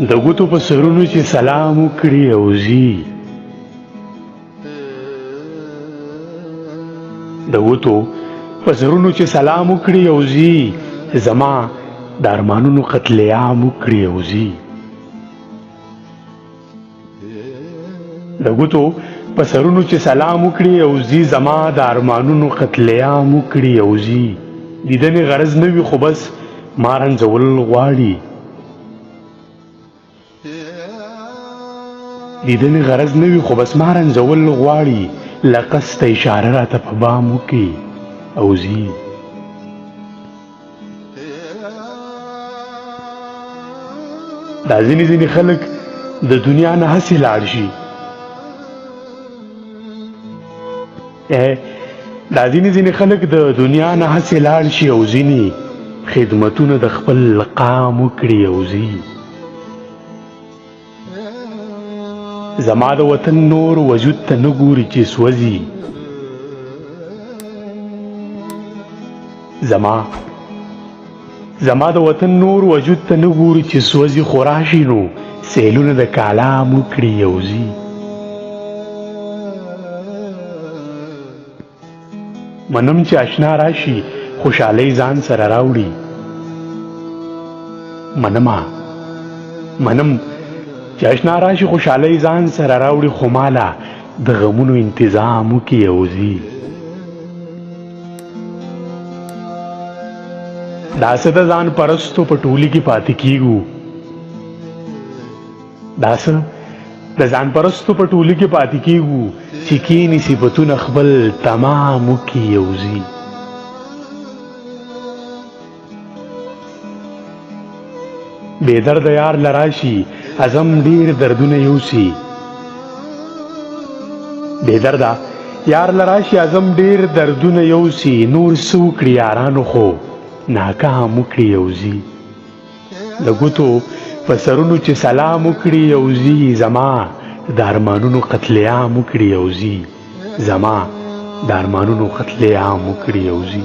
د ګوتو په سرونو چې سلام وکړي او ځي، د ګوتو په سرونو چې سلام وکړي او ځي، زما د ارمانونو قتل عام وکړي او ځي. د ګوتو په سرونو چې سلام وکړي او ځي، زما د ارمانونو قتل عام وکړي او ځي. دیدنې غرض نه وي خو بس ما رنځول غواړي، دیدنې غرض نه وي خو بس ما رنځول غواړي. لقص ته اشاره راته په بام وکړي او ځي. دا ځینې خلک د دنیا نه هسې لاړ شي، دا ځینې خلک د دنیا نه هسې لاړ شي او ځینې خدمتونه د خپل قام وکړي او ځي. زما د وطن نور وجود ته نه ګوري چې سوځي، زما د وطن نور وجود ته نه ګوري چې سوځي. خو راشي نو سیلونه د کالام وکړي او ځي. منم چې اشنا راشي خوشحالۍ ځان سره راوړي، منم چې اشنا راشي خوشحالۍ ځان سره راوړي. خو مالا د غمونو انتظام وکړي او ځي. داسې د ځان پرستو په ټولي کې پاتې کیږو، داسې د ځان پرستو په ټولي کې پاتې کیږو چې کینی صفتونه خپل تمام وکړي او ځي. بې درده یار لراشي ازم ډیر دردونه یوسي، بې درده یار لراشي ازم ډیر دردونه یوسي. نور څه وکړي یارانو خو ناکام وکړي او ځي. د ګوتو په سرونو چې سلام وکړي او ځي، زما د ارمانونو قتل عام وکړي او ځي، زما د ارمانونو قتل عام وکړي او ځي.